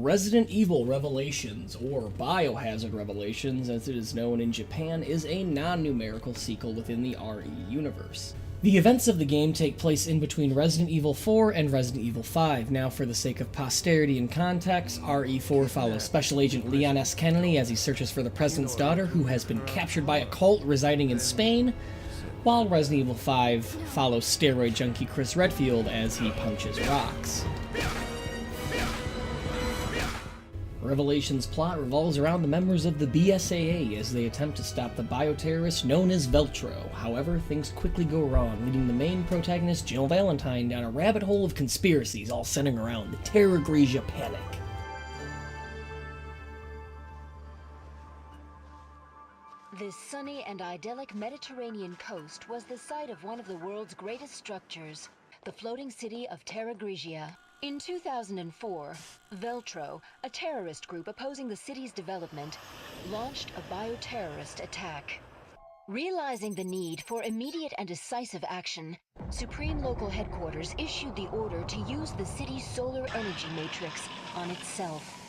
Resident Evil Revelations, or Biohazard Revelations as it is known in Japan, is a non-numerical sequel within the RE universe. The events of the game take place in between Resident Evil 4 and Resident Evil 5. Now, for the sake of posterity and context, RE4 follows Special Agent Leon S. Kennedy as he searches for the President's daughter, who has been captured by a cult residing in Spain, while Resident Evil 5 follows steroid junkie Chris Redfield as he punches rocks. Revelation's plot revolves around the members of the BSAA as they attempt to stop the bioterrorist known as Veltro. However, things quickly go wrong, leading the main protagonist, Jill Valentine, down a rabbit hole of conspiracies all centering around the Terra Grigia panic. This sunny and idyllic Mediterranean coast was the site of one of the world's greatest structures, the floating city of Terra Grigia. In 2004, Veltro, a terrorist group opposing the city's development, launched a bioterrorist attack. Realizing the need for immediate and decisive action, Supreme Local Headquarters issued the order to use the city's solar energy matrix on itself.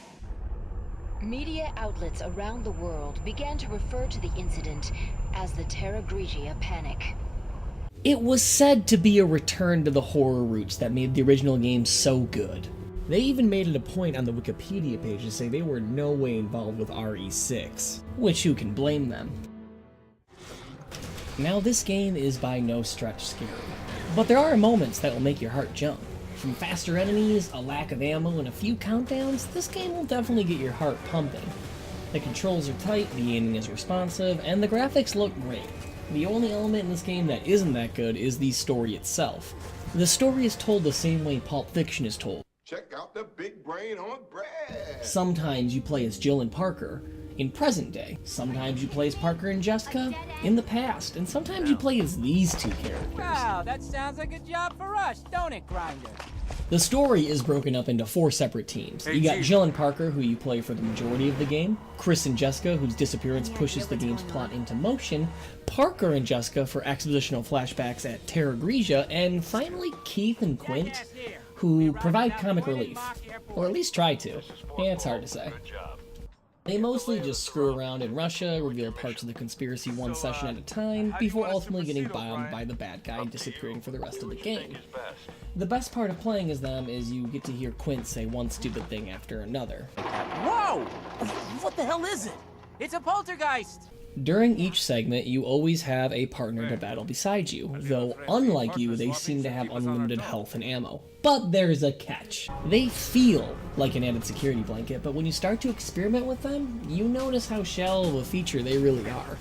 Media outlets around the world began to refer to the incident as the Terra Grigia Panic. It was said to be a return to the horror roots that made the original game so good. They even made it a point on the Wikipedia page to say they were no way involved with RE6, which who can blame them? Now, this game is by no stretch scary, but there are moments that will make your heart jump. From faster enemies, a lack of ammo, and a few countdowns, this game will definitely get your heart pumping. The controls are tight, the aiming is responsive, and the graphics look great. The only element in this game that isn't that good is the story itself. The story is told the same way Pulp Fiction is told. Check out the big brain on Brad. Sometimes you play as Jill and Parker in present day. Sometimes you play as Parker and Jessica in the past. And sometimes you play as these two characters. Wow, that sounds like a job for us, don't it, Grinder? The story is broken up into 4 separate teams. You got Jill and Parker, who you play for the majority of the game, Chris and Jessica, whose disappearance pushes the game's plot into motion, Parker and Jessica for expositional flashbacks at Terra Grigia, and finally Keith and Quint, who provide comic relief. Or at least try to. Yeah, it's hard to say. They mostly just screw around in Russia, reveal parts of the conspiracy one session at a time, before ultimately getting bombed by the bad guy and disappearing for the rest of the game. The best part of playing as them is you get to hear Quint say one stupid thing after another. Whoa! What the hell is it? It's a poltergeist! During each segment, you always have a partner to battle beside you, though unlike you, they seem to have unlimited health and ammo. But there's a catch. They feel like an added security blanket, but when you start to experiment with them, you notice how shallow of a feature they really are.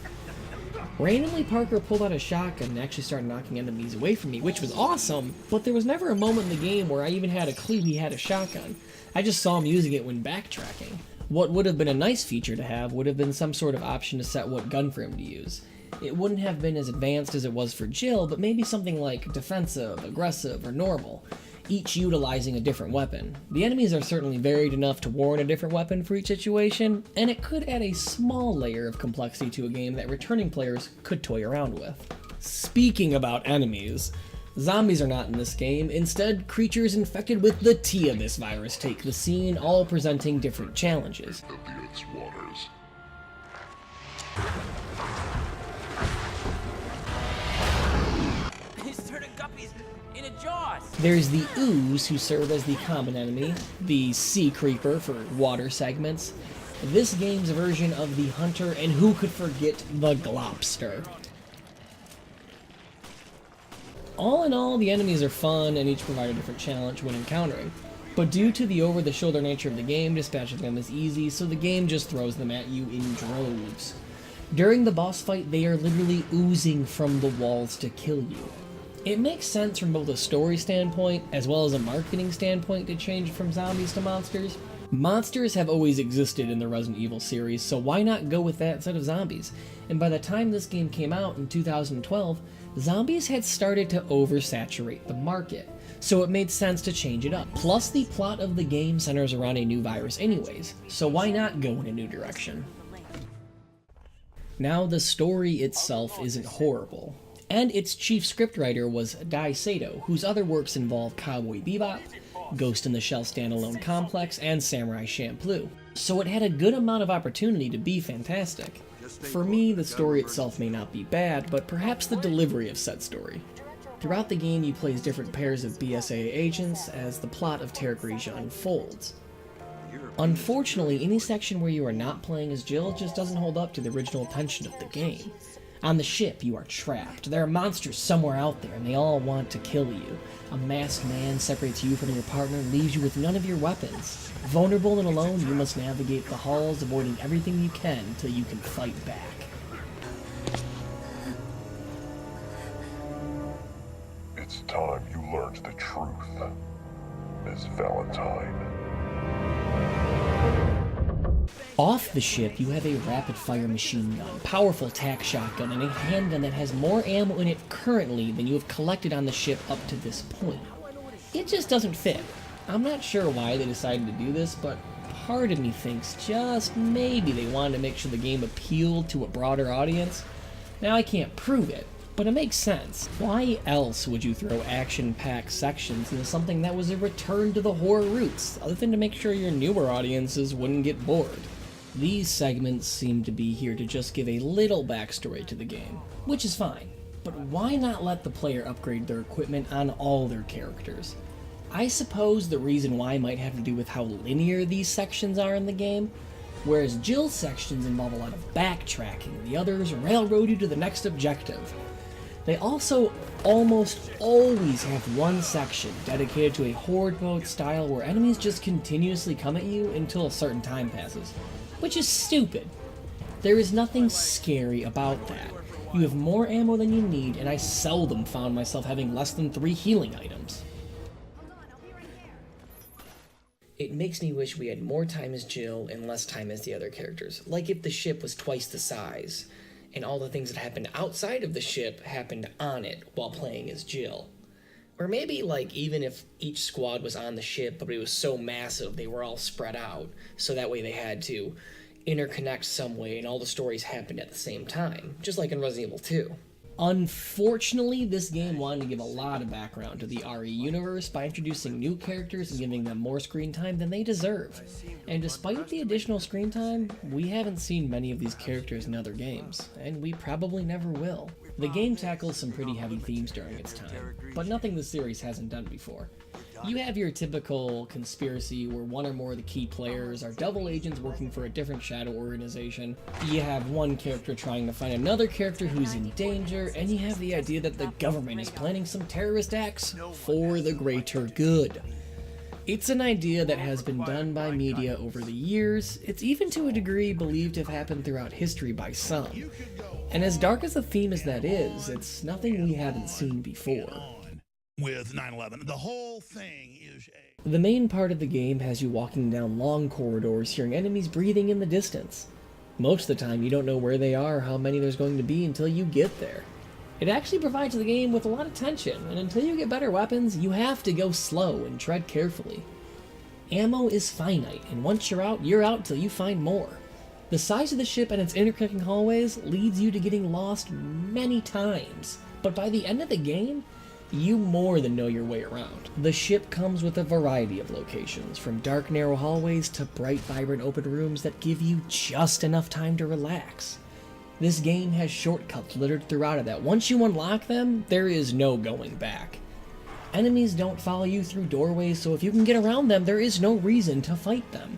Randomly, Parker pulled out a shotgun and actually started knocking enemies away from me, which was awesome, but there was never a moment in the game where I even had a clue he had a shotgun. I just saw him using it when backtracking. What would have been a nice feature to have would have been some sort of option to set what gun for him to use. It wouldn't have been as advanced as it was for Jill, but maybe something like defensive, aggressive, or normal, each utilizing a different weapon. The enemies are certainly varied enough to warrant a different weapon for each situation, and it could add a small layer of complexity to a game that returning players could toy around with. Speaking about enemies, zombies are not in this game. Instead, creatures infected with the T-Abyss virus take the scene, all presenting different challenges. Of the Earth's waters. He's turning guppies into jaws! There's the Ooze, who serve as the common enemy, the Sea Creeper for water segments, this game's version of the Hunter, and who could forget the Globster. All in all, the enemies are fun and each provide a different challenge when encountering. But due to the over-the-shoulder nature of the game, dispatching them is easy, so the game just throws them at you in droves. During the boss fight, they are literally oozing from the walls to kill you. It makes sense from both a story standpoint as well as a marketing standpoint to change from zombies to monsters. Monsters have always existed in the Resident Evil series, so why not go with that instead of zombies? And by the time this game came out in 2012, zombies had started to oversaturate the market, so it made sense to change it up. Plus, the plot of the game centers around a new virus anyways, so why not go in a new direction? Now, the story itself isn't horrible, and its chief scriptwriter was Dai Sato, whose other works involve Cowboy Bebop, Ghost in the Shell Standalone Complex, and Samurai Champloo. So it had a good amount of opportunity to be fantastic. For me, the story itself may not be bad, but perhaps the delivery of said story. Throughout the game, you play as different pairs of BSAA agents as the plot of Terra Grigia unfolds. Unfortunately, any section where you are not playing as Jill just doesn't hold up to the original tension of the game. On the ship, you are trapped. There are monsters somewhere out there, and they all want to kill you. A masked man separates you from your partner, leaves you with none of your weapons. Vulnerable and alone, you must navigate the halls, avoiding everything you can until you can fight back. It's time you learned the truth, Miss Valentine. Off the ship, you have a rapid-fire machine gun, powerful tac shotgun, and a handgun that has more ammo in it currently than you have collected on the ship up to this point. It just doesn't fit. I'm not sure why they decided to do this, but part of me thinks just maybe they wanted to make sure the game appealed to a broader audience. Now, I can't prove it, but it makes sense. Why else would you throw action-packed sections into something that was a return to the horror roots, other than to make sure your newer audiences wouldn't get bored? These segments seem to be here to just give a little backstory to the game, which is fine, but why not let the player upgrade their equipment on all their characters? I suppose the reason why might have to do with how linear these sections are in the game. Whereas Jill's sections involve a lot of backtracking, the others railroad you to the next objective. They also almost always have one section dedicated to a horde mode style where enemies just continuously come at you until a certain time passes, which is stupid. There is nothing scary about that. You have more ammo than you need, and I seldom found myself having less than 3 healing items. It makes me wish we had more time as Jill and less time as the other characters. Like if the ship was twice the size, and all the things that happened outside of the ship happened on it while playing as Jill. Or maybe like even if each squad was on the ship, but it was so massive they were all spread out, so that way they had to interconnect some way and all the stories happened at the same time, just like in Resident Evil 2. Unfortunately, this game wanted to give a lot of background to the RE universe by introducing new characters and giving them more screen time than they deserve. And despite the additional screen time, we haven't seen many of these characters in other games, and we probably never will. The game tackles some pretty heavy themes during its time, but nothing the series hasn't done before. You have your typical conspiracy where one or more of the key players are double agents working for a different shadow organization. You have one character trying to find another character who's in danger, and you have the idea that the government is planning some terrorist acts for the greater good. It's an idea that has been done by media over the years. It's even to a degree believed to have happened throughout history by some. And as dark as a theme as that is, it's nothing we haven't seen before. With 9/11, the whole thing is The main part of the game has you walking down long corridors, hearing enemies breathing in the distance. Most of the time, you don't know where they are or how many there's going to be until you get there. It actually provides the game with a lot of tension, and until you get better weapons, you have to go slow and tread carefully. Ammo is finite, and once you're out till you find more. The size of the ship and its interconnecting hallways leads you to getting lost many times, but by the end of the game, you more than know your way around. The ship comes with a variety of locations, from dark narrow hallways to bright vibrant open rooms that give you just enough time to relax. This game has shortcuts littered throughout it that once you unlock them, there is no going back. Enemies don't follow you through doorways, so if you can get around them, there is no reason to fight them.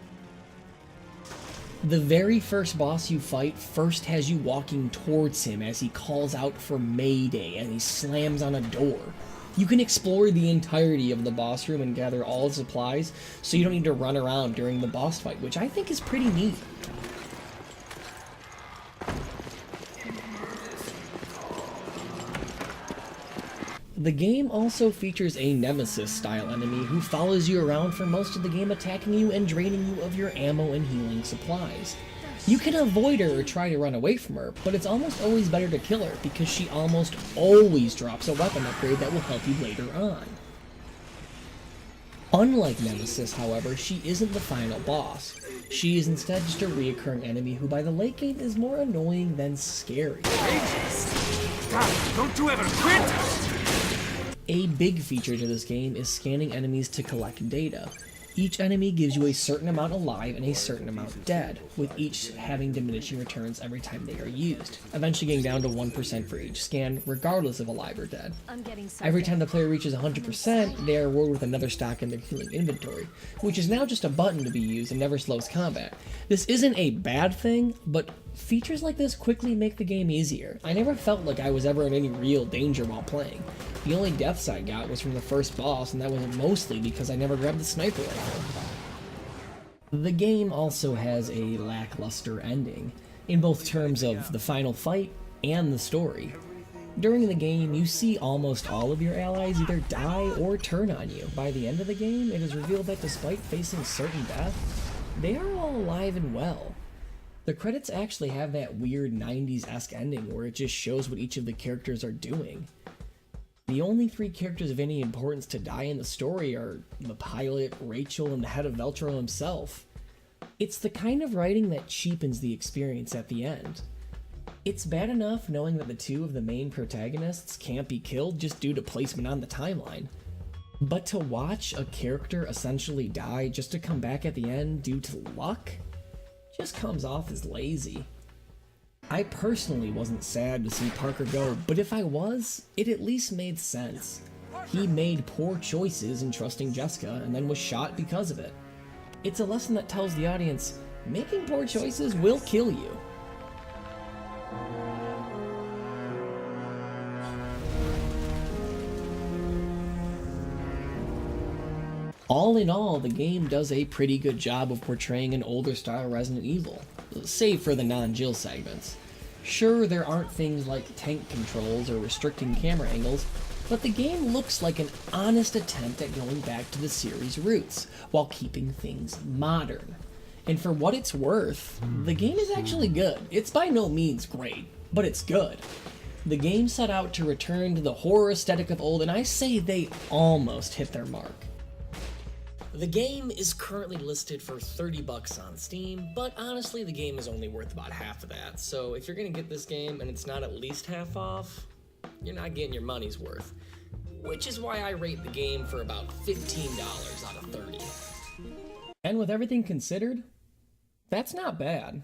The very first boss you fight first has you walking towards him as he calls out for Mayday and he slams on a door. You can explore the entirety of the boss room and gather all the supplies, so you don't need to run around during the boss fight, which I think is pretty neat. The game also features a Nemesis-style enemy who follows you around for most of the game, attacking you and draining you of your ammo and healing supplies. You can avoid her or try to run away from her, but it's almost always better to kill her because she almost always drops a weapon upgrade that will help you later on. Unlike Nemesis, however, she isn't the final boss. She is instead just a reoccurring enemy who by the late game is more annoying than scary. God, don't you ever quit! A big feature to this game is scanning enemies to collect data. Each enemy gives you a certain amount alive and a certain amount dead, with each having diminishing returns every time they are used, eventually getting down to 1% for each scan, regardless of alive or dead. Every time the player reaches 100%, they are rewarded with another stock in their healing inventory, which is now just a button to be used and never slows combat. This isn't a bad thing, but features like this quickly make the game easier. I never felt like I was ever in any real danger while playing. The only deaths I got was from the first boss, and that was mostly because I never grabbed the sniper rifle. The game also has a lackluster ending, in both terms of the final fight and the story. During the game, you see almost all of your allies either die or turn on you. By the end of the game, it is revealed that despite facing certain death, they are all alive and well. The credits actually have that weird 90s-esque ending where it just shows what each of the characters are doing. The only 3 characters of any importance to die in the story are the pilot, Rachel, and the head of Veltro himself. It's the kind of writing that cheapens the experience at the end. It's bad enough knowing that the 2 of the main protagonists can't be killed just due to placement on the timeline. But to watch a character essentially die just to come back at the end due to luck just comes off as lazy. I personally wasn't sad to see Parker go, but if I was, it at least made sense. He made poor choices in trusting Jessica and then was shot because of it. It's a lesson that tells the audience, making poor choices will kill you. All in all, the game does a pretty good job of portraying an older style Resident Evil, save for the non-Jill segments. Sure, there aren't things like tank controls or restricting camera angles, but the game looks like an honest attempt at going back to the series' roots, while keeping things modern. And for what it's worth, the game is actually good. It's by no means great, but it's good. The game set out to return to the horror aesthetic of old, and I say they almost hit their mark. The game is currently listed for $30 on Steam, but honestly the game is only worth about half of that, so if you're gonna get this game and it's not at least half off, you're not getting your money's worth. Which is why I rate the game for about $15 out of 30. And with everything considered, that's not bad.